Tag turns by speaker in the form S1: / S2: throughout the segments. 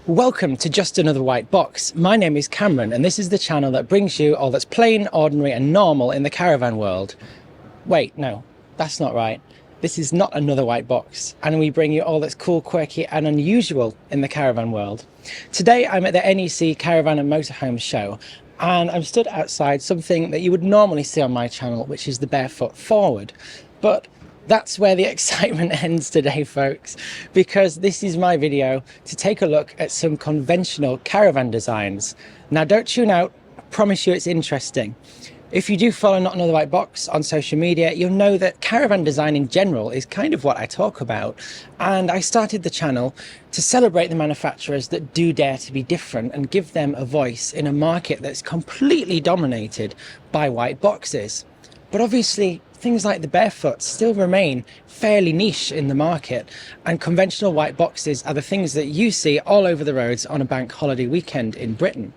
S1: Welcome to Just Another White Box. My name is Cameron and this is the channel that brings you all that's plain, ordinary and normal in the caravan world. Wait, no, that's not right. This is not another white box, and we bring you all that's cool, quirky and unusual in the caravan world. Today I'm at the NEC Caravan and Motorhome show, and I'm stood outside something that you would normally see on my channel, which is the barefoot forward. But that's where the excitement ends today, folks, because this is my video to take a look at some conventional caravan designs. Now don't tune out, I promise you it's interesting. If you do follow Not Another White Box on social media, you'll know that caravan design in general is kind of what I talk about. And I started the channel to celebrate the manufacturers that do dare to be different and give them a voice in a market that's completely dominated by white boxes. But obviously, things like the barefoot still remain fairly niche in the market, and conventional white boxes are the things that you see all over the roads on a bank holiday weekend in Britain.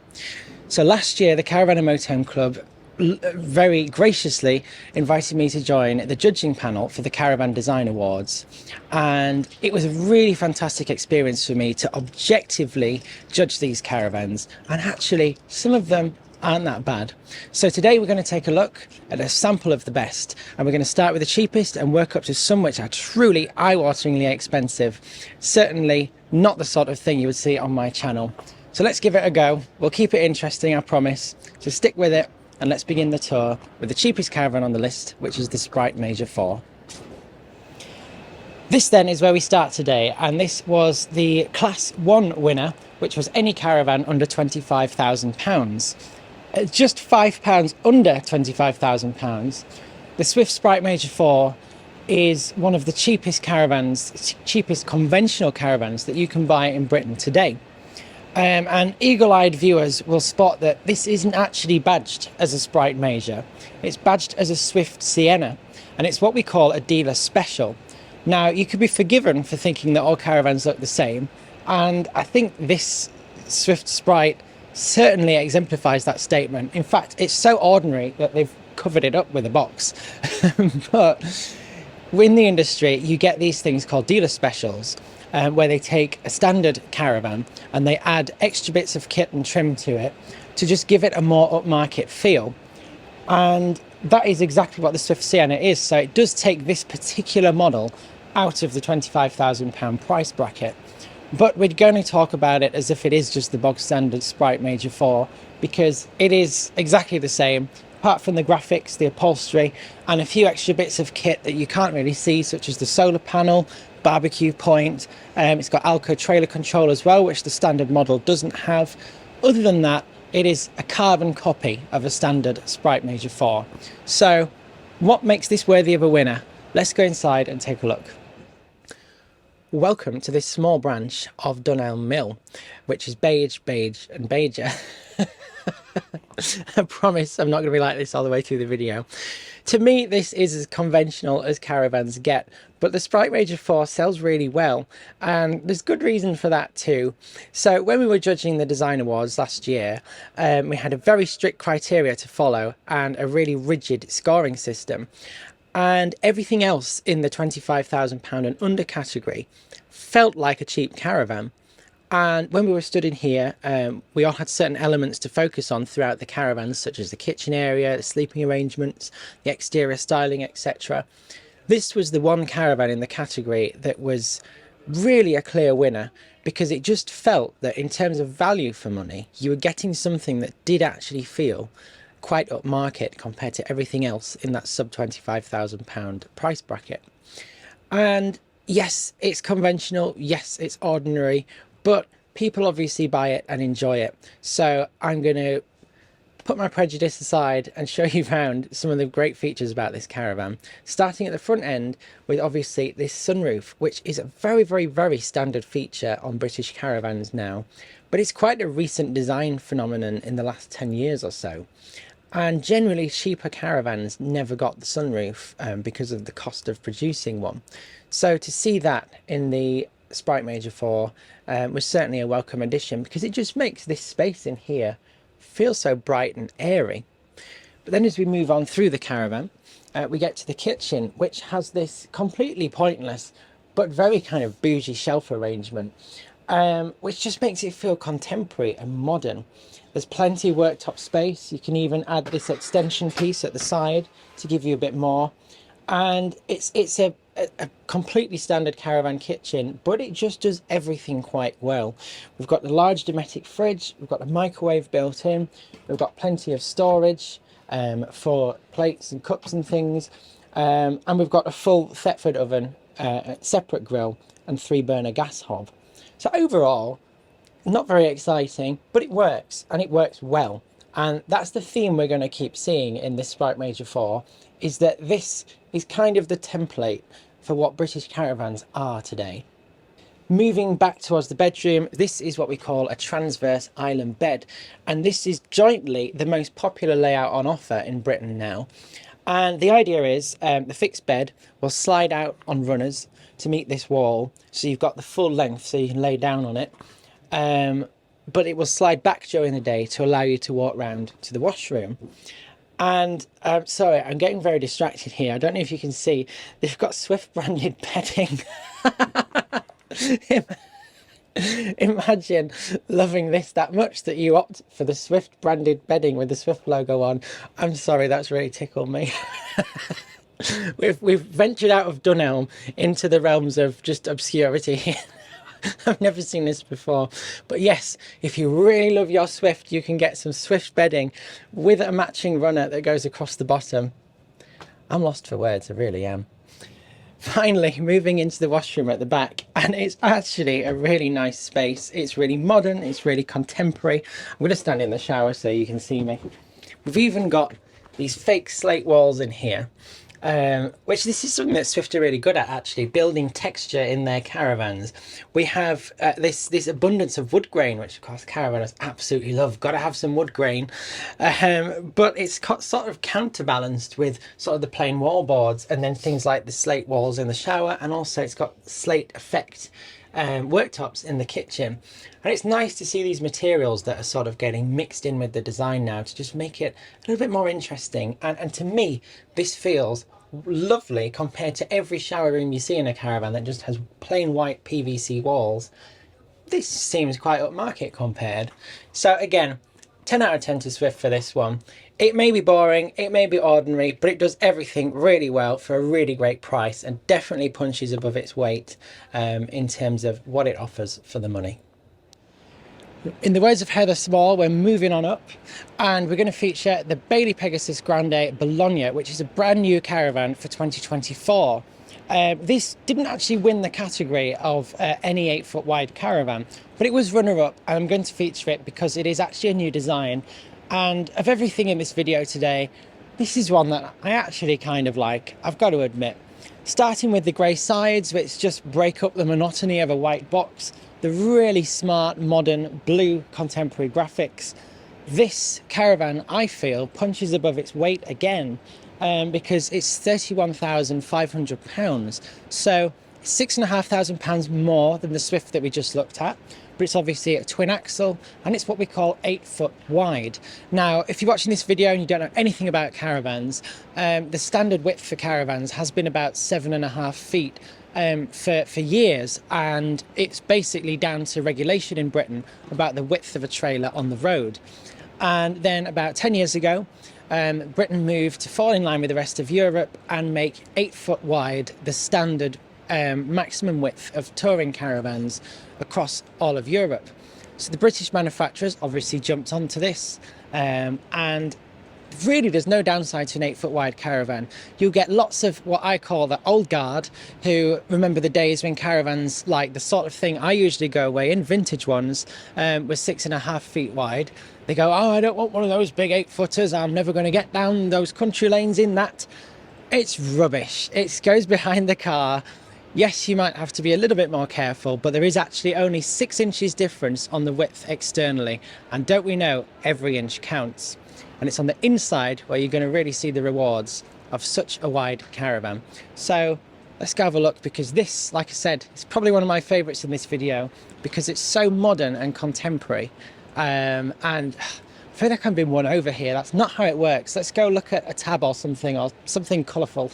S1: So last year, the Caravan and Motorhome Club very graciously invited me to join the judging panel for the Caravan Design Awards, and it was a really fantastic experience for me to objectively judge these caravans, and actually some of them aren't that bad. So today we're going to take a look at a sample of the best, and we're going to start with the cheapest and work up to some which are truly eye-wateringly expensive. Certainly not the sort of thing you would see on my channel. So let's give it a go. We'll keep it interesting, I promise. So stick with it and let's begin the tour with the cheapest caravan on the list, which is the Sprite Major 4. This then is where we start today, and this was the Class 1 winner, which was any caravan under £25,000. Just £5 under £25,000. The Swift Sprite Major 4 is one of the cheapest caravans, cheapest conventional caravans that you can buy in Britain today. And eagle-eyed viewers will spot that this isn't actually badged as a Sprite Major. It's badged as a Swift Sienna, and it's what we call a dealer special. Now, you could be forgiven for thinking that all caravans look the same, and I think this Swift Sprite certainly exemplifies that statement. In fact, it's so ordinary that they've covered it up with a box. But in the industry, you get these things called dealer specials, where they take a standard caravan and they add extra bits of kit and trim to it to just give it a more upmarket feel. And that is exactly what the Swift Sienna is. So it does take this particular model out of the £25,000 price bracket. But we're going to talk about it as if it is just the bog standard Sprite Major 4, because it is exactly the same, apart from the graphics, the upholstery, and a few extra bits of kit that you can't really see, such as the solar panel, barbecue point. It's got Alco trailer control as well, which the standard model doesn't have. Other than that, it is a carbon copy of a standard Sprite Major 4. So what makes this worthy of a winner? Let's go inside and take a look. Welcome to this small branch of Dunelm Mill, which is beige, and beiger. I promise I'm not going to be like this all the way through the video. To me, this is as conventional as caravans get, but the Sprite Major 4 sells really well, and there's good reason for that too. So when we were judging the design awards last year, we had a very strict criteria to follow and a really rigid scoring system. And everything else in the £25,000 and under category felt like a cheap caravan. And when we were stood in here, we all had certain elements to focus on throughout the caravan, such as the kitchen area, the sleeping arrangements, the exterior styling, etc. This was the one caravan in the category that was really a clear winner, because it just felt that in terms of value for money, you were getting something that did actually feel quite upmarket compared to everything else in that sub £25,000 price bracket. And yes, it's conventional, yes, it's ordinary, but people obviously buy it and enjoy it. So I'm going to put my prejudice aside and show you around some of the great features about this caravan, starting at the front end with obviously this sunroof, which is a very standard feature on British caravans now, but it's quite a recent design phenomenon in the last 10 years or so. And generally cheaper caravans never got the sunroof because of the cost of producing one. So to see that in the Sprite Major 4 was certainly a welcome addition, because it just makes this space in here feel so bright and airy. But then as we move on through the caravan, we get to the kitchen, which has this completely pointless but very kind of bougie shelf arrangement. which just makes it feel contemporary and modern. There's plenty of worktop space. You can even add this extension piece at the side to give you a bit more. And it's a completely standard Caravan kitchen, but it just does everything quite well. We've got the large Dometic fridge, we've got the microwave built in, we've got plenty of storage for plates and cups and things, and we've got a full Thetford oven, separate grill, and 3-burner gas hob. So overall, not very exciting, but it works, and it works well. And that's the theme we're going to keep seeing in this Sprite Major 4, is that this is kind of the template for what British caravans are today. Moving back towards the bedroom, this is what we call a transverse island bed, and this is jointly the most popular layout on offer in Britain now. And the idea is the fixed bed will slide out on runners to meet this wall, so you've got the full length so you can lay down on it, but it will slide back during the day to allow you to walk round to the washroom. And sorry, I'm getting very distracted here. I don't know if you can see, they've got Swift branded bedding. Imagine loving this that much that you opt for the Swift branded bedding with the Swift logo on. I'm sorry, that's really tickled me. We've ventured out of Dunelm into the realms of just obscurity here. I've never seen this before, but yes, if you really love your Swift, you can get some Swift bedding with a matching runner that goes across the bottom. I'm lost for words, I really am. Finally, moving into the washroom at the back, and it's actually a really nice space. It's really modern, it's really contemporary. I'm going to stand in the shower so you can see me. We've even got these fake slate walls in here, which this is something that Swift are really good at, actually, building texture in their caravans. We have this abundance of wood grain, which of course caravanners absolutely love. Got to have some wood grain, but it's sort of counterbalanced with sort of the plain wall boards, and then things like the slate walls in the shower, and also it's got slate effect worktops in the kitchen. And it's nice to see these materials that are sort of getting mixed in with the design now to just make it a little bit more interesting. And to me, this feels lovely compared to every shower room you see in a caravan that just has plain white PVC walls. This seems quite upmarket compared. So again, 10 out of 10 to Swift for this one. It may be boring, it may be ordinary, but it does everything really well for a really great price, and definitely punches above its weight in terms of what it offers for the money. In the words of Heather Small, we're moving on up, and we're going to feature the Bailey Pegasus Grande Bologna, which is a brand new caravan for 2024. This didn't actually win the category of any 8-foot wide caravan, but it was runner-up, and I'm going to feature it because it is actually a new design. And of everything in this video today, this is one that I actually kind of like, I've got to admit. Starting with the grey sides, which just break up the monotony of a white box, the really smart, modern, blue contemporary graphics. This caravan, I feel, punches above its weight again, because it's £31,500. So £6,500 more than the Swift that we just looked at. But it's obviously a twin axle, and it's what we call 8-foot wide. Now, if you're watching this video and you don't know anything about caravans, the standard width for caravans has been about 7.5 feet for years, and it's basically down to regulation in Britain about the width of a trailer on the road. And then about 10 years ago, Britain moved to fall in line with the rest of Europe and make 8-foot wide the standard maximum width of touring caravans across all of Europe. So the British manufacturers obviously jumped onto this, and really there's no downside to an 8-foot wide caravan. You'll get lots of what I call the old guard who remember the days when caravans, like the sort of thing I usually go away in, vintage ones, were 6.5 feet wide. They go, oh, I don't want one of those big 8-footers, I'm never going to get down those country lanes in that. It's rubbish. It goes behind the car. Yes, you might have to be a little bit more careful, but there is actually only 6 inches difference on the width externally, and don't we know every inch counts. And it's on the inside where you're going to really see the rewards of such a wide caravan. So let's go have a look, because this, like I said, is probably one of my favorites in this video because it's so modern and contemporary. And I feel like I'm being won over here. That's not how it works. Let's go look at a tab or something colourful.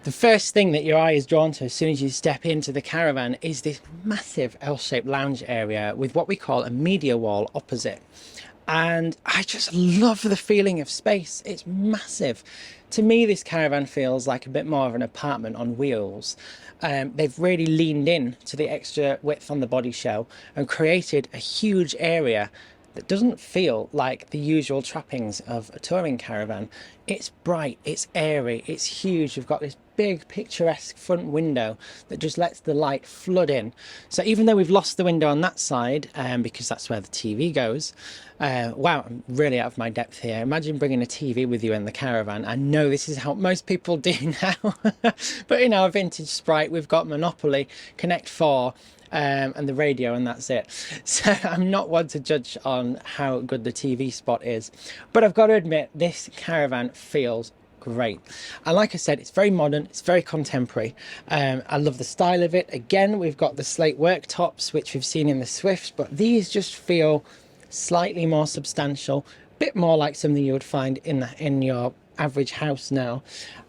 S1: The first thing that your eye is drawn to as soon as you step into the Caravan is this massive L-shaped lounge area with what we call a media wall opposite. And I just love the feeling of space. It's massive. To me, this Caravan feels like a bit more of an apartment on wheels. They've really leaned in to the extra width on the body shell and created a huge area that doesn't feel like the usual trappings of a touring caravan. It's bright, it's airy, it's huge. We've got this big picturesque front window that just lets the light flood in. So even though we've lost the window on that side, because that's where the TV goes, wow, I'm really out of my depth here. Imagine bringing a TV with you in the Caravan. I know this is how most people do now, but in our vintage Sprite, we've got Monopoly, Connect 4, and the radio, and that's it. So I'm not one to judge on how good the TV spot is, but I've got to admit this Caravan feels great. And like I said, it's very modern, it's very contemporary. I love the style of it. Again, we've got the slate worktops, which we've seen in the Swift, but these just feel slightly more substantial, a bit more like something you would find in your average house now.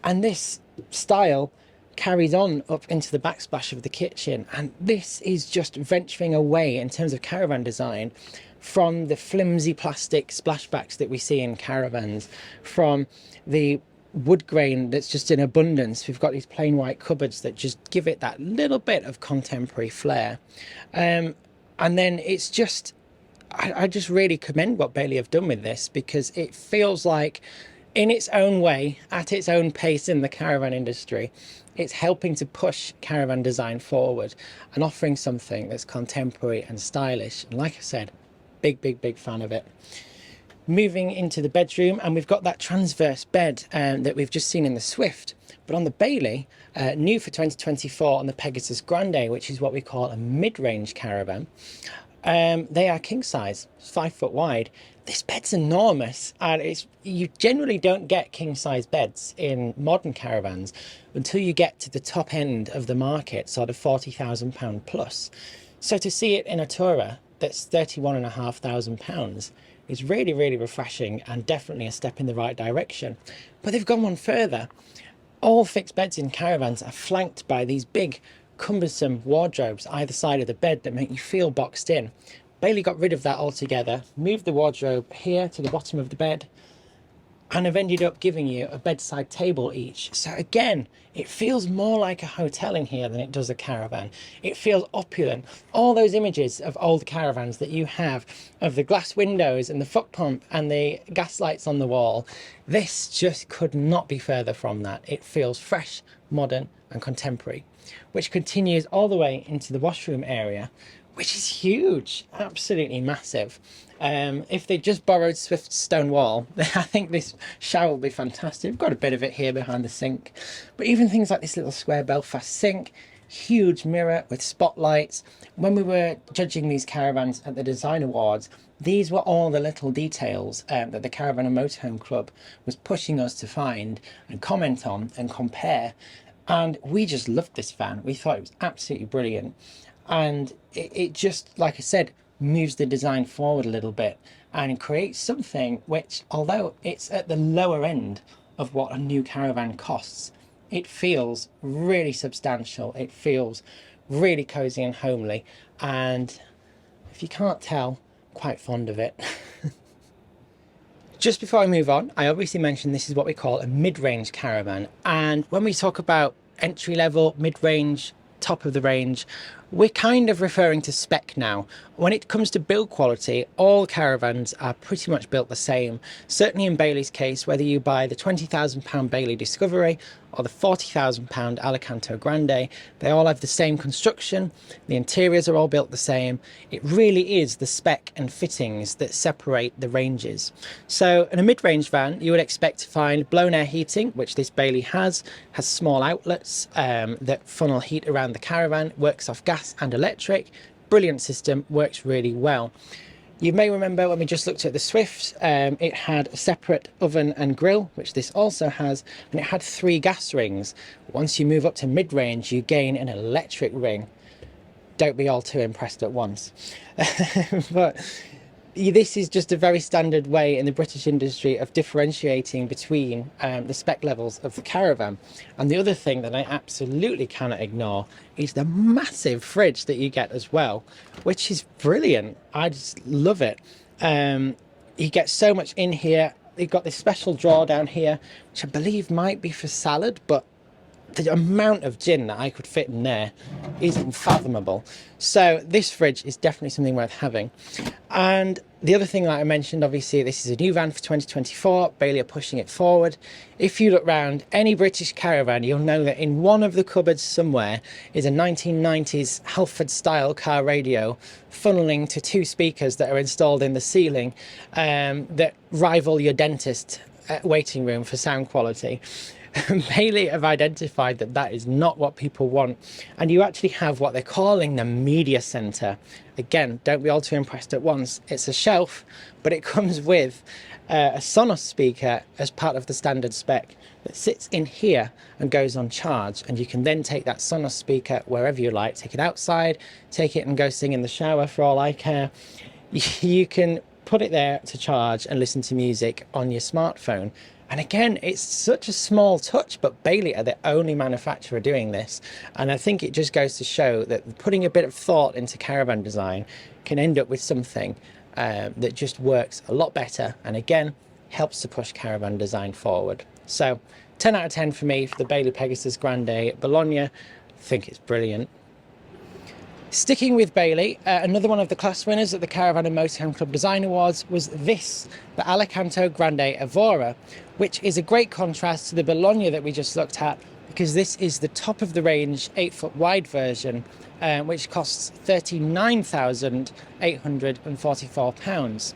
S1: And this style carries on up into the backsplash of the kitchen, and this is just venturing away in terms of Caravan design from the flimsy plastic splashbacks that we see in Caravans, from the wood grain that's just in abundance. We've got these plain white cupboards that just give it that little bit of contemporary flair, and then it's just I just really commend what Bailey have done with this, because it feels like, in its own way, at its own pace in the caravan industry, it's helping to push caravan design forward and offering something that's contemporary and stylish. And like I said, big fan of it. Moving into the bedroom, and we've got that transverse bed that we've just seen in the Swift, but on the Bailey, new for 2024 on the Pegasus Grande, which is what we call a mid-range caravan. They are king size, 5 foot wide. This bed's enormous, and you generally don't get king size beds in modern caravans until you get to the top end of the market, sort of £40,000 plus. So to see it in a tourer that's £31,500 is really refreshing, and definitely a step in the right direction. But they've gone one further. All fixed beds in caravans are flanked by these big cumbersome wardrobes either side of the bed that make you feel boxed in. Bailey got rid of that altogether, moved the wardrobe here to the bottom of the bed, and have ended up giving you a bedside table each. So again, it feels more like a hotel in here than it does a caravan. It feels opulent. All those images of old caravans that you have, of the glass windows and the foot pump and the gas lights on the wall, this just could not be further from that. It feels fresh, modern and contemporary, which continues all the way into the washroom area, which is huge, absolutely massive. If they just borrowed Swift's stone wall, I think this shower will be fantastic. We've got a bit of it here behind the sink, but even things like this little square Belfast sink, huge mirror with spotlights. When we were judging these caravans at the Design Awards, these were all the little details that the Caravan and Motorhome Club was pushing us to find and comment on and compare. And we just loved this van. We thought it was absolutely brilliant. And it just, like I said, moves the design forward a little bit and creates something which, although it's at the lower end of what a new caravan costs, it feels really substantial. It feels really cozy and homely. And if you can't tell, quite fond of it. Just before I move on, I obviously mentioned this is what we call a mid-range caravan. And when we talk about entry-level, mid-range, top of the range, we're kind of referring to spec now. When it comes to build quality, all caravans are pretty much built the same. Certainly in Bailey's case, whether you buy the £20,000 Bailey Discovery or the £40,000 Alicanto Grande, they all have the same construction. The interiors are all built the same. It really is the spec and fittings that separate the ranges. So in a mid-range van, you would expect to find blown air heating, which this Bailey has small outlets that funnel heat around the caravan, works off gas and electric. Brilliant system, works really well. You may remember when we just looked at the Swift, it had a separate oven and grill, which this also has, and it had 3 gas rings. Once you move up to mid-range, you gain an electric ring. Don't be all too impressed at once. But this is just a very standard way in the British industry of differentiating between the spec levels of the Caravan. And the other thing that I absolutely cannot ignore is the massive fridge that you get as well, which is brilliant. I just love it. You get so much in here. You've got this special drawer down here, which I believe might be for salad, but the amount of gin that I could fit in there is unfathomable. So this fridge is definitely something worth having. And the other thing that I mentioned, obviously, this is a new van for 2024. Bailey are pushing it forward. If you look round any British Caravan, you'll know that in one of the cupboards somewhere is a 1990s Halford style car radio funneling to 2 speakers that are installed in the ceiling that rival your dentist waiting room for sound quality. Bailey have identified that that is not what people want, and you actually have what they're calling the media center. Again, don't be all too impressed at once. It's a shelf, but it comes with a Sonos speaker as part of the standard spec that sits in here and goes on charge, and you can then take that Sonos speaker wherever you like. Take it outside, take it and go sing in the shower for all I care. You can put it there to charge and listen to music on your smartphone. And again, it's such a small touch, but Bailey are the only manufacturer doing this. And I think it just goes to show that putting a bit of thought into Caravan design can end up with something that just works a lot better. And again, helps to push Caravan design forward. So 10 out of 10 for me for the Bailey Pegasus Grande Bologna. I think it's brilliant. Sticking with Bailey, another one of the class winners at the Caravan and Motorhome Club Design Awards was this, the Alicanto Grande Evora, which is a great contrast to the Bologna that we just looked at, because this is the top of the range 8-foot wide version, which costs £39,844.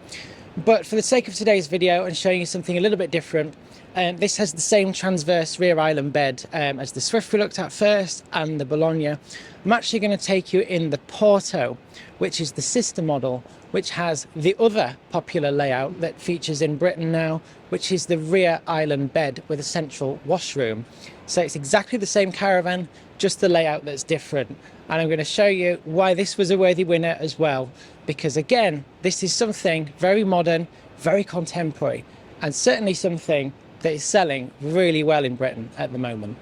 S1: But for the sake of today's video and showing you something a little bit different, this has the same transverse rear island bed as the Swift we looked at first and the Bologna. I'm actually going to take you in the Porto, which is the sister model, which has the other popular layout that features in Britain now, which is the rear island bed with a central washroom. So it's exactly the same Caravan, just the layout that's different. And I'm going to show you why this was a worthy winner as well, because again, this is something very modern, very contemporary, and certainly something that is selling really well in Britain at the moment.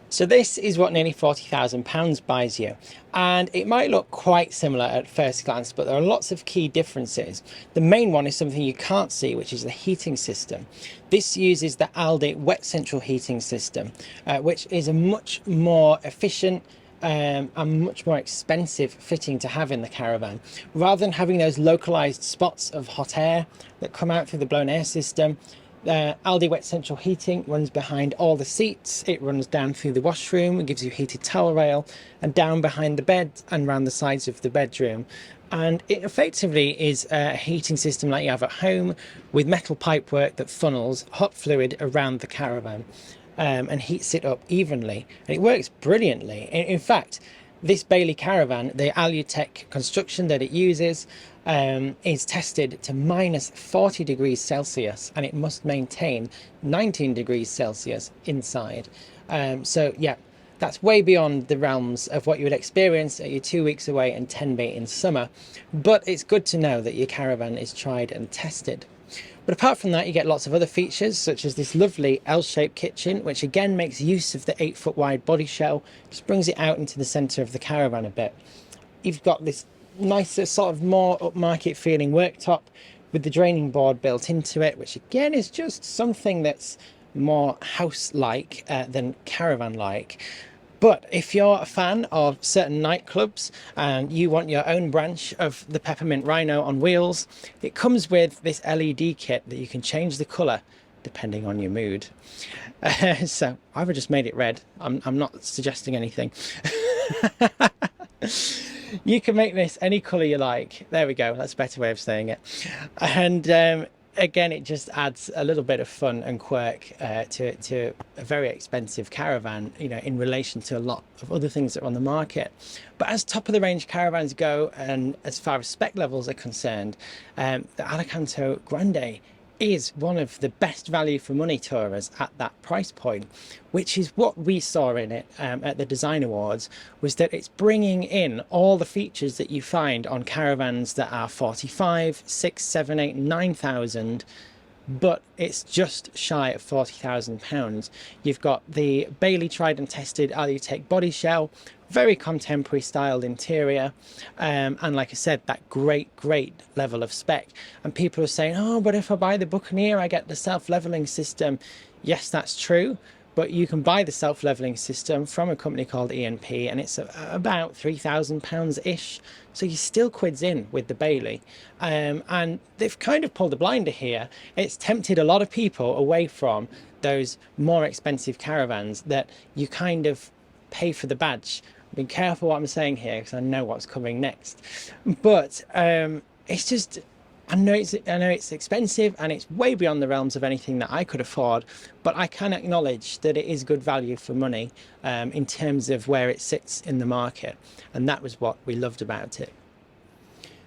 S1: So this is what nearly £40,000 buys you, and it might look quite similar at first glance, but there are lots of key differences. The main one is something you can't see, which is the heating system. This uses the Aldi wet central heating system, which is a much more efficient and much more expensive fitting to have in the Caravan. Rather than having those localized spots of hot air that come out through the blown air system, Aldi wet central heating runs behind all the seats. It runs down through the washroom, it gives you heated towel rail, and down behind the bed and around the sides of the bedroom. And it effectively is a heating system like you have at home, with metal pipework that funnels hot fluid around the Caravan and heats it up evenly. And it works brilliantly. In fact, this Bailey Caravan, the Alutech construction that it uses, is tested to minus 40 degrees Celsius, and it must maintain 19 degrees Celsius inside. So yeah, that's way beyond the realms of what you would experience at your 2 weeks away and 10-bait in summer. But it's good to know that your Caravan is tried and tested. But apart from that, you get lots of other features, such as this lovely L-shaped kitchen, which again makes use of the 8-foot wide body shell, just brings it out into the centre of the Caravan a bit. You've got this nicer, sort of more upmarket feeling worktop with the draining board built into it, which again is just something that's more house-like than Caravan-like. But if you're a fan of certain nightclubs and you want your own branch of the Peppermint Rhino on wheels, it comes with this LED kit that you can change the colour depending on your mood. So I've just made it red. I'm not suggesting anything. You can make this any colour you like. There we go, that's a better way of saying it. And again, it just adds a little bit of fun and quirk to a very expensive Caravan, you know, in relation to a lot of other things that are on the market. But as top of the range Caravans go, and as far as spec levels are concerned, the Alicanto Grande is one of the best value for money tourers at that price point, which is what we saw in it at the Design Awards, was that it's bringing in all the features that you find on caravans that are 45, 6, 7, 8, 9,000, but it's just shy of £40,000. You've got the Bailey tried and tested Alicanto body shell, very contemporary styled interior, and like I said, that great level of spec. And people are saying, oh, but if I buy the Buccaneer I get the self-leveling system. Yes, that's true, but you can buy the self-leveling system from a company called E&P, and it's about £3,000 ish, so you're still quids in with the Bailey. And they've kind of pulled the blinder here. It's tempted a lot of people away from those more expensive caravans that you kind of pay for the badge. Be careful what I'm saying here, because I know what's coming next. But it's just, I know it's expensive and it's way beyond the realms of anything that I could afford, but I can acknowledge that it is good value for money in terms of where it sits in the market, and that was what we loved about it.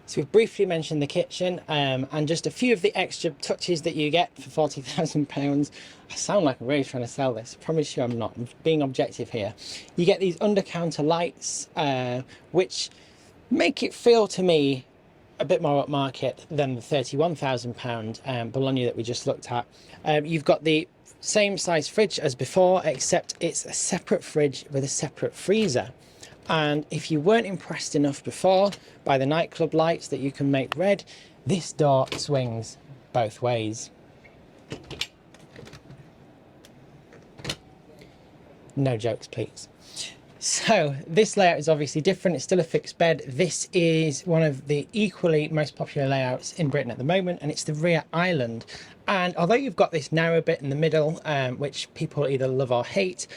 S1: So we've briefly mentioned the kitchen and just a few of the extra touches that you get for £40,000. I sound like I'm really trying to sell this. I promise you I'm not. I'm being objective here. You get these under-counter lights, which make it feel to me a bit more upmarket than the £31,000 Bologna that we just looked at. You've got the same size fridge as before, except it's a separate fridge with a separate freezer. And if you weren't impressed enough before by the nightclub lights that you can make red, this door swings both ways. No jokes, please. So this layout is obviously different. It's still a fixed bed. This is one of the equally most popular layouts in Britain at the moment, and it's the rear island. And although you've got this narrow bit in the middle, which people either love or hate,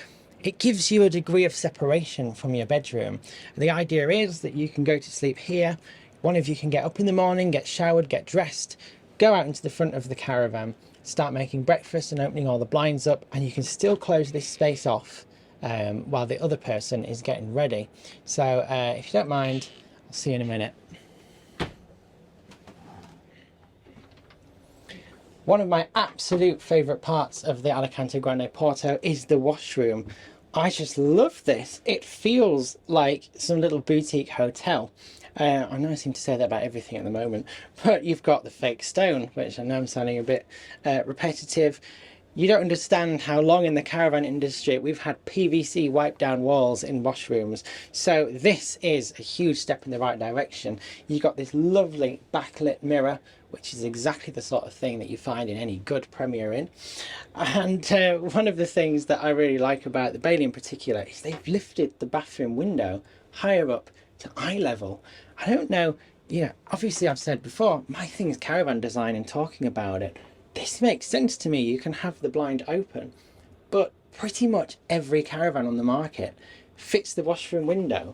S1: it gives you a degree of separation from your bedroom. The idea is that you can go to sleep here. One of you can get up in the morning, get showered, get dressed, go out into the front of the caravan, start making breakfast and opening all the blinds up, and you can still close this space off while the other person is getting ready. So if you don't mind, I'll see you in a minute. One of my absolute favourite parts of the Alicanto Grande Porto is the washroom. I just love this. It feels like some little boutique hotel. I know I seem to say that about everything at the moment, but you've got the fake stone, which I know I'm sounding a bit repetitive. You don't understand how long in the caravan industry we've had PVC wipe down walls in washrooms. So this is a huge step in the right direction. You've got this lovely backlit mirror, which is exactly the sort of thing that you find in any good Premier Inn. And one of the things that I really like about the Bailey in particular is they've lifted the bathroom window higher up to eye level. I don't know, obviously I've said before, my thing is caravan design and talking about it. This makes sense to me. You can have the blind open, but pretty much every caravan on the market fits the washroom window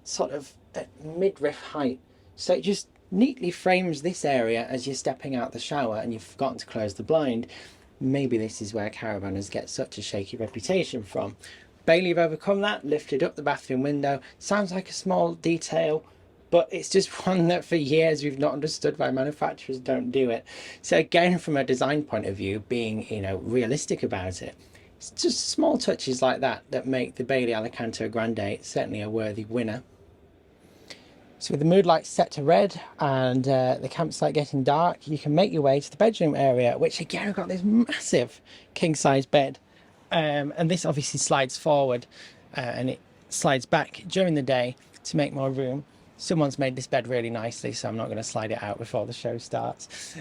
S1: sort of at midriff height. So it just neatly frames this area as you're stepping out the shower and you've forgotten to close the blind. Maybe this is where caravanners get such a shaky reputation from. Bailey have overcome that, lifted up the bathroom window. Sounds like a small detail, but it's just one that for years we've not understood why manufacturers don't do it. So again, from a design point of view, being realistic about it, it's just small touches like that that make the Bailey Alicanto Grande certainly a worthy winner. So with the mood lights set to red and the campsite getting dark, you can make your way to the bedroom area, which again, we've got this massive king-size bed. And this obviously slides forward and it slides back during the day to make more room. Someone's made this bed really nicely, so I'm not going to slide it out before the show starts.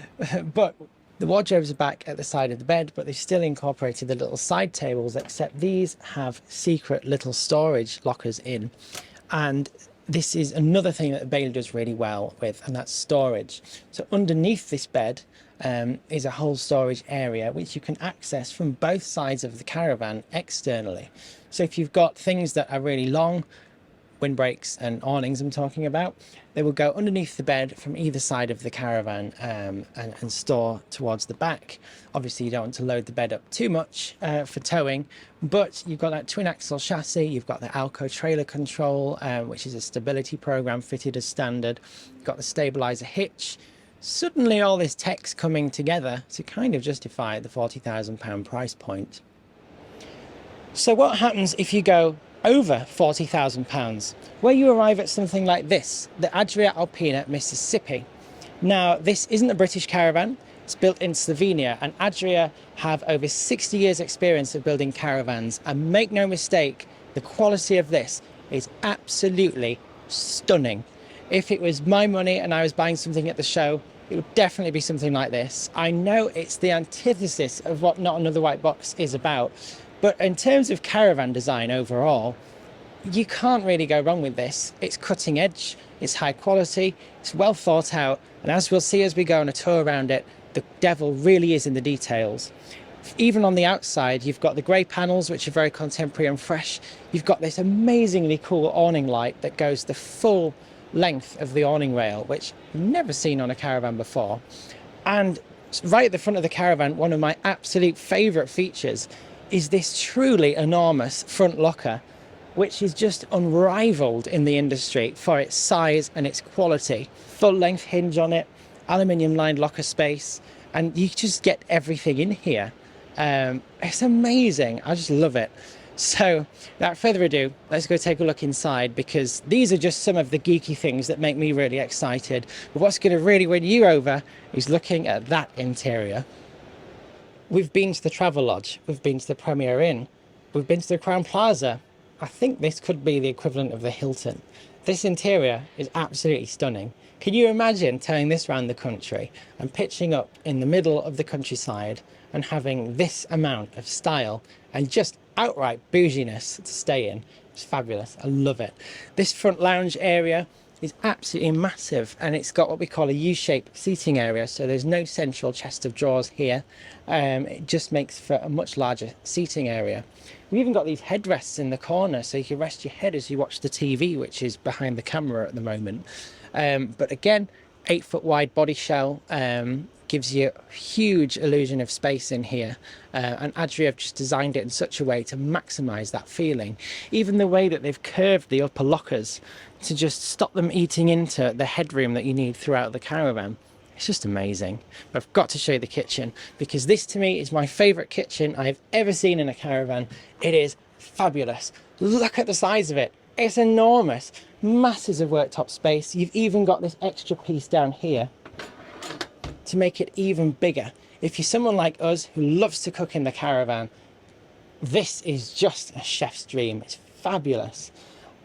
S1: But the wardrobes are back at the side of the bed, but they've still incorporated the little side tables, except these have secret little storage lockers in. And this is another thing that the Bailey does really well with, and that's storage. So underneath this bed is a whole storage area which you can access from both sides of the caravan externally. So if you've got things that are really long, windbreaks and awnings I'm talking about, they will go underneath the bed from either side of the caravan and store towards the back. Obviously you don't want to load the bed up too much for towing, but you've got that twin axle chassis, you've got the Alco trailer control, which is a stability program fitted as standard. You've got the stabilizer hitch, Suddenly all this tech's coming together to kind of justify the £40,000 price point. So what happens if you go over £40,000? Where you arrive at something like this, the Adria Alpina, Mississippi. Now, this isn't a British caravan. It's built in Slovenia, and Adria have over 60 years experience of building caravans. And make no mistake, the quality of this is absolutely stunning. If it was my money and I was buying something at the show, it would definitely be something like this. I know it's the antithesis of what Not Another White Box is about, but in terms of caravan design overall, you can't really go wrong with this. It's cutting edge, it's high quality, it's well thought out, and as we'll see as we go on a tour around it, the devil really is in the details. Even on the outside, you've got the grey panels, which are very contemporary and fresh. You've got this amazingly cool awning light that goes the full length of the awning rail, which I've never seen on a caravan before. And right at the front of the caravan, one of my absolute favourite features is this truly enormous front locker, which is just unrivaled in the industry for its size and its quality. Full length hinge on it, aluminium lined locker space, and you just get everything in here. It's amazing. I just love it. So without further ado, let's go take a look inside, because these are just some of the geeky things that make me really excited. But what's going to really win you over is looking at that interior. We've been to the Travel Lodge, we've been to the Premier Inn, we've been to the Crown Plaza. I think this could be the equivalent of the Hilton. This interior is absolutely stunning. Can you imagine towing this around the country and pitching up in the middle of the countryside and having this amount of style and just outright bouginess to stay in? It's fabulous. I love it. This front lounge area is absolutely massive, and it's got what we call a U-shaped seating area, so there's no central chest of drawers here. It just makes for a much larger seating area. We've even got these headrests in the corner, so you can rest your head as you watch the TV, which is behind the camera at the moment. But again, 8-foot wide body shell, gives you a huge illusion of space in here, and Adria have just designed it in such a way to maximize that feeling. Even the way that they've curved the upper lockers to just stop them eating into the headroom that you need throughout the caravan. It's just amazing. But I've got to show you the kitchen, because this to me is my favorite kitchen I've ever seen in a caravan. It is fabulous. Look at the size of it. It's enormous. Masses of worktop space. You've even got this extra piece down here to make it even bigger. If you're someone like us who loves to cook in the caravan, this is just a chef's dream. It's fabulous.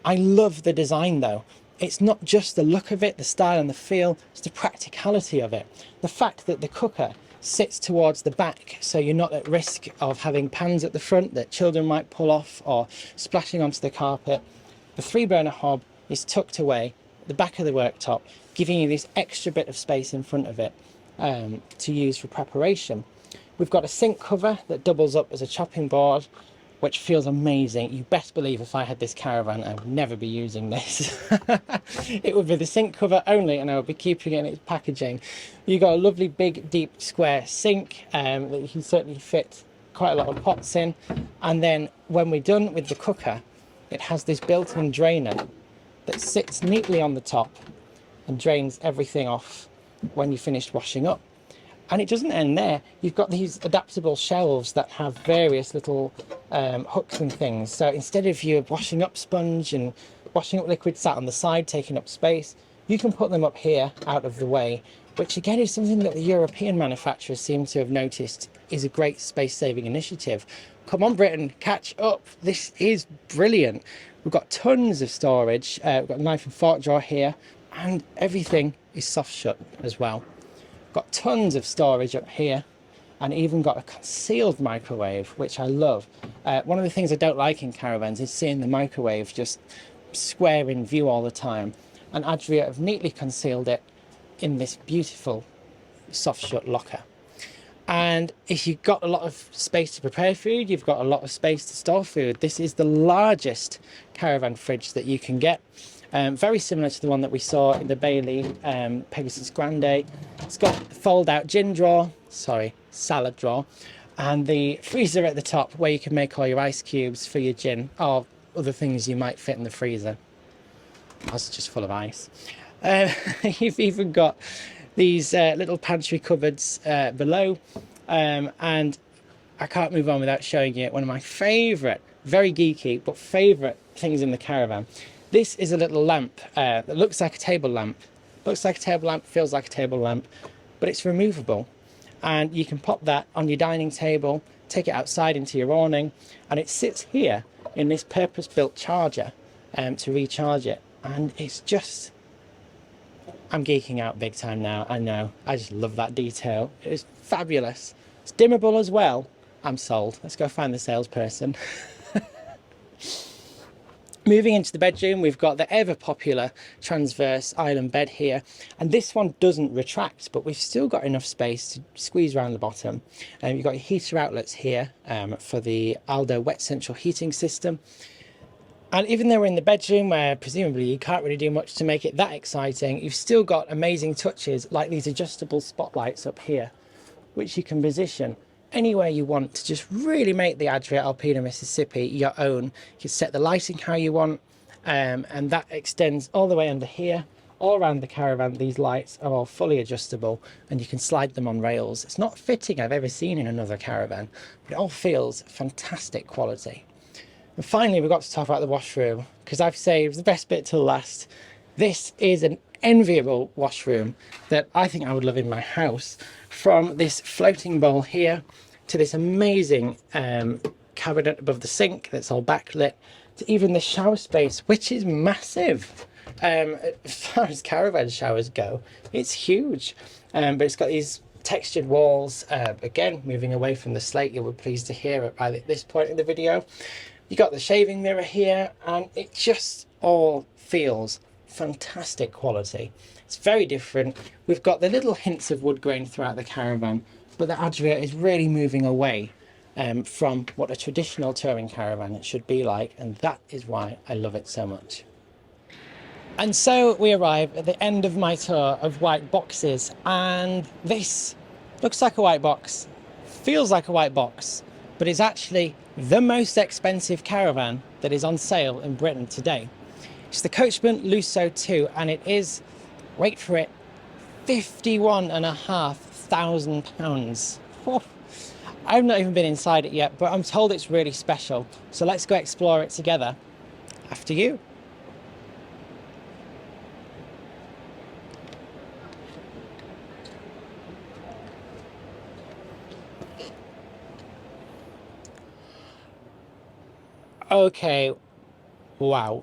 S1: I love the design though. It's not just the look of it, the style and the feel, it's the practicality of it. The fact that the cooker sits towards the back, so you're not at risk of having pans at the front that children might pull off or splashing onto the carpet. The 3-burner hob is tucked away at the back of the worktop, giving you this extra bit of space in front of it to use for preparation. We've got a sink cover that doubles up as a chopping board, which feels amazing. You best believe if I had this caravan, I would never be using this. It would be the sink cover only, and I would be keeping it in its packaging. You've got a lovely big deep square sink that you can certainly fit quite a lot of pots in. And then when we're done with the cooker, it has this built-in drainer that sits neatly on the top and drains everything off when you finished washing up. And it doesn't end there. You've got these adaptable shelves that have various little hooks and things. So instead of your washing up sponge and washing up liquid sat on the side taking up space, you can put them up here out of the way, which again is something that the European manufacturers seem to have noticed is a great space-saving initiative. Come on, Britain, catch up. This is brilliant. We've got tons of storage. We've got a knife and fork drawer here, and everything is soft shut as well. Got tons of storage up here, and even got a concealed microwave, which I love. One of the things I don't like in caravans is seeing the microwave just square in view all the time, and Adria have neatly concealed it in this beautiful soft shut locker. And if you've got a lot of space to prepare food, you've got a lot of space to store food. This is the largest caravan fridge that you can get. Very similar to the one that we saw in the Bailey Pegasus Grande. It's got a fold-out gin drawer, salad drawer, and the freezer at the top where you can make all your ice cubes for your gin or other things you might fit in the freezer. That's just full of ice. You've even got these little pantry cupboards below, and I can't move on without showing you one of my favourite, very geeky, but favourite things in the Caravan. This is a little lamp that looks like a table lamp. Looks like a table lamp, feels like a table lamp, but it's removable. And you can pop that on your dining table, take it outside into your awning, and it sits here in this purpose-built charger to recharge it. And it's just, I'm geeking out big time now, I know. I just love that detail. It is fabulous. It's dimmable as well. I'm sold. Let's go find the salesperson. Moving into the bedroom, we've got the ever popular transverse island bed here, and this one doesn't retract, but we've still got enough space to squeeze around the bottom. You've got your heater outlets here for the Aldo wet central heating system. And even though we're in the bedroom where presumably you can't really do much to make it that exciting, you've still got amazing touches like these adjustable spotlights up here, which you can position anywhere you want to just really make the Adria Alpina Mississippi your own. You can set the lighting how you want, and that extends all the way under here. All around the Caravan, these lights are all fully adjustable and you can slide them on rails. It's not fitting I've ever seen in another Caravan, but it all feels fantastic quality. And finally, we've got to talk about the washroom, because I've saved the best bit till last. This is an enviable washroom that I think I would love in my house. From this floating bowl here to this amazing cabinet above the sink that's all backlit, to even the shower space, which is massive. As far as Caravan showers go, it's huge, but it's got these textured walls. Again, moving away from the slate, you'll be pleased to hear it by this point in the video. You got the shaving mirror here, and it just all feels fantastic quality. It's very different. We've got the little hints of wood grain throughout the Caravan, but the Adria is really moving away from what a traditional touring Caravan should be like, and that is why I love it so much. And so we arrive at the end of my tour of white boxes, and this looks like a white box, feels like a white box, but is actually the most expensive Caravan that is on sale in Britain today. It's the Coachman Lusso II, and it is, wait for it, £51,500. I've not even been inside it yet, but I'm told it's really special. So let's go explore it together. After you. Okay, wow.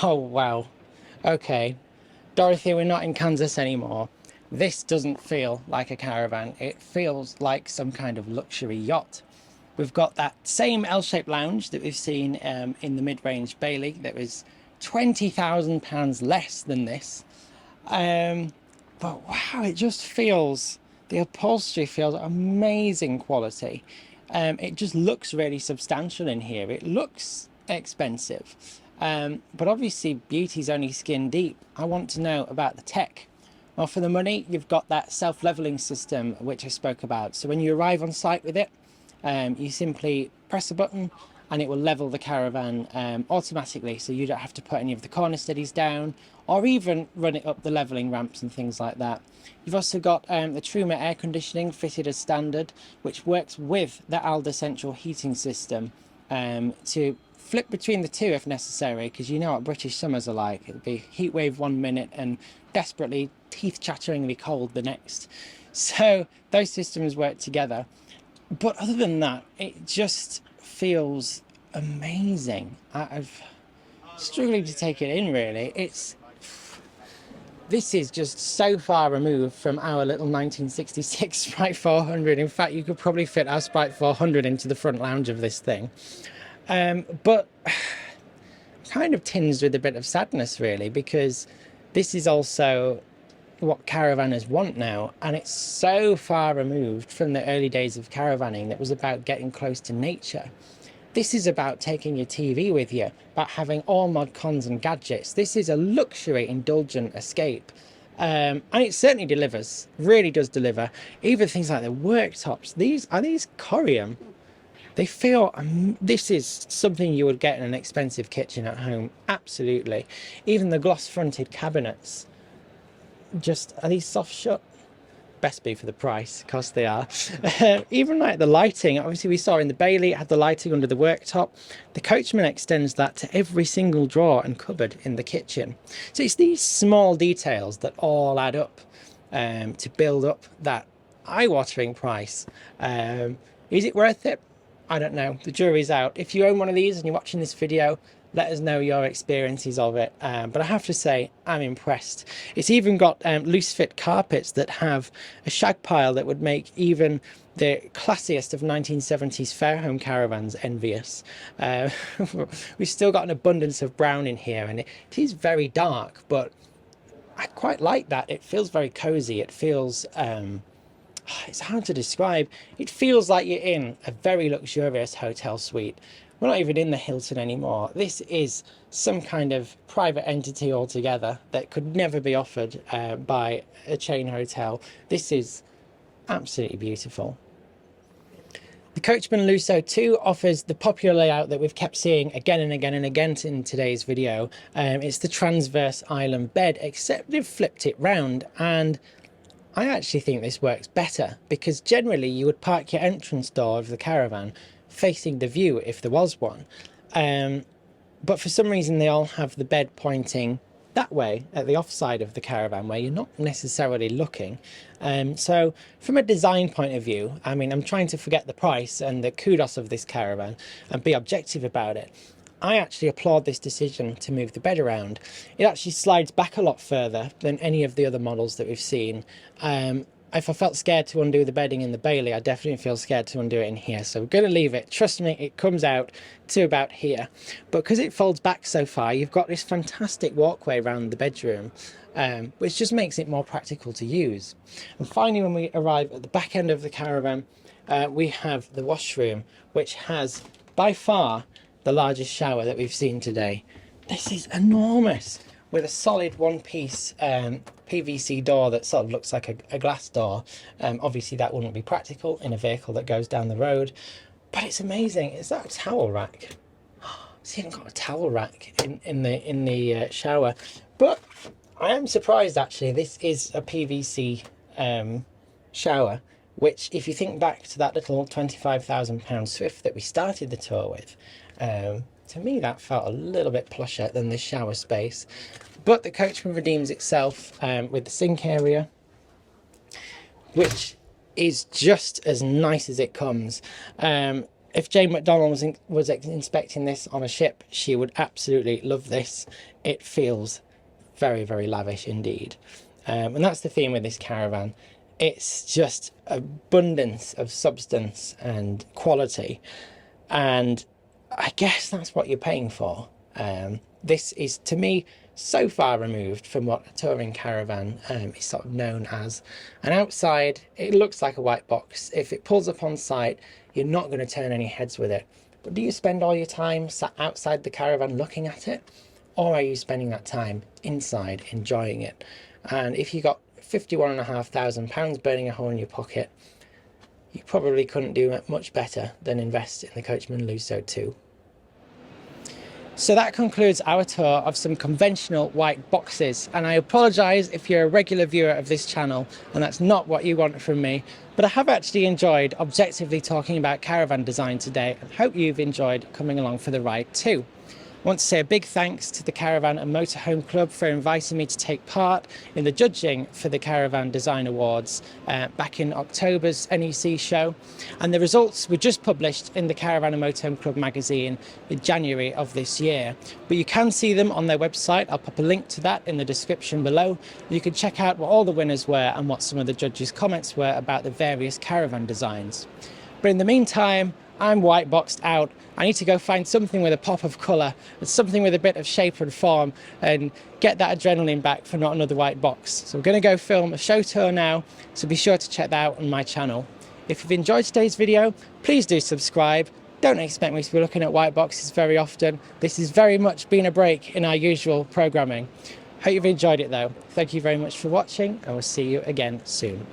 S1: Oh, wow. Okay. Dorothy, we're not in Kansas anymore. This doesn't feel like a Caravan. It feels like some kind of luxury yacht. We've got that same L-shaped lounge that we've seen in the mid-range Bailey that was £20,000 less than this. But wow, it just feels, the upholstery feels amazing quality. It just looks really substantial in here. It looks expensive, but obviously beauty's only skin deep. I want to know about the tech. Well, for the money, you've got that self-leveling system which I spoke about. So when you arrive on site with it, you simply press a button and it will level the Caravan automatically, so you don't have to put any of the corner steadies down or even run it up the leveling ramps and things like that. You've also got the Truma air conditioning fitted as standard, which works with the Aldo central heating system to flip between the two if necessary, because you know what British summers are like. It'll be heat wave 1 minute and desperately teeth-chatteringly cold the next. So those systems work together. But other than that, it just feels amazing. I'm struggling to take it in, really. This is just so far removed from our little 1966 Sprite 400. In fact, you could probably fit our Sprite 400 into the front lounge of this thing. But kind of tinged with a bit of sadness, really, because this is also what caravanners want now, and it's so far removed from the early days of caravanning that was about getting close to nature. This is about taking your TV with you, about having all mod cons and gadgets. This is a luxury indulgent escape, and it certainly delivers, really does deliver. Even things like the worktops, these corium. They feel, this is something you would get in an expensive kitchen at home, absolutely. Even the gloss fronted cabinets, just, are these soft shut? Best be for the price, because they are. Even like the lighting, obviously we saw in the Bailey, it had the lighting under the worktop. The Coachman extends that to every single drawer and cupboard in the kitchen. So it's these small details that all add up to build up that eye-watering price. Is it worth it? I don't know. The jury's out. If you own one of these and you're watching this video, let us know your experiences of it. But I have to say, I'm impressed. It's even got loose fit carpets that have a shag pile that would make even the classiest of 1970s fair home caravans envious. We've still got an abundance of brown in here, and it is very dark, but I quite like that. It feels very cozy. It feels it's hard to describe. It feels like you're in a very luxurious hotel suite. We're not even in the Hilton anymore. This is some kind of private entity altogether that could never be offered by a chain hotel. This is absolutely beautiful. The Coachman Lusso II offers the popular layout that we've kept seeing again and again and again in today's video. It's the transverse island bed, except they've flipped it round, and I actually think this works better, because generally you would park your entrance door of the Caravan facing the view if there was one. But for some reason they all have the bed pointing that way at the offside of the Caravan, where you're not necessarily looking. So from a design point of view, I mean, I'm trying to forget the price and the kudos of this Caravan and be objective about it. I actually applaud this decision to move the bed around. It actually slides back a lot further than any of the other models that we've seen. If I felt scared to undo the bedding in the Bailey, I definitely feel scared to undo it in here. So we're going to leave it. Trust me, it comes out to about here. But because it folds back so far, you've got this fantastic walkway around the bedroom, which just makes it more practical to use. And finally, when we arrive at the back end of the Caravan, we have the washroom, which has by far the largest shower that we've seen today. This is enormous, with a solid one-piece PVC door that sort of looks like a glass door. Obviously that wouldn't be practical in a vehicle that goes down the road, but it's amazing. Is that a towel rack? It's even got a towel rack in the shower. But I am surprised actually. This is a PVC shower, which, if you think back to that little £25,000 Swift that we started the tour with, to me that felt a little bit plusher than this shower space. But the Coachman redeems itself with the sink area, which is just as nice as it comes. If Jane McDonald was inspecting this on a ship, she would absolutely love this. It feels very, very lavish indeed. And that's the theme with this Caravan. It's just abundance of substance and quality. And I guess that's what you're paying for. This is, to me, so far removed from what a touring caravan is sort of known as. And outside, it looks like a white box. If it pulls up on site, you're not going to turn any heads with it. But do you spend all your time sat outside the Caravan looking at it? Or are you spending that time inside enjoying it? And if you got £51,500 burning a hole in your pocket, you probably couldn't do much better than invest in the Coachman Lusso II. So that concludes our tour of some conventional white boxes, and I apologise if you're a regular viewer of this channel and that's not what you want from me, but I have actually enjoyed objectively talking about caravan design today, and hope you've enjoyed coming along for the ride too. I want to say a big thanks to the Caravan and Motorhome Club for inviting me to take part in the judging for the Caravan Design Awards back in October's NEC show. And the results were just published in the Caravan and Motorhome Club magazine in January of this year. But you can see them on their website. I'll pop a link to that in the description below. You can check out what all the winners were and what some of the judges' comments were about the various caravan designs. But in the meantime, I'm white boxed out. I need to go find something with a pop of colour and something with a bit of shape and form and get that adrenaline back for Not Another White Box. So I'm going to go film a show tour now, so be sure to check that out on my channel. If you've enjoyed today's video, please do subscribe. Don't expect me to be looking at white boxes very often. This has very much been a break in our usual programming. Hope you've enjoyed it though. Thank you very much for watching, and we'll see you again soon.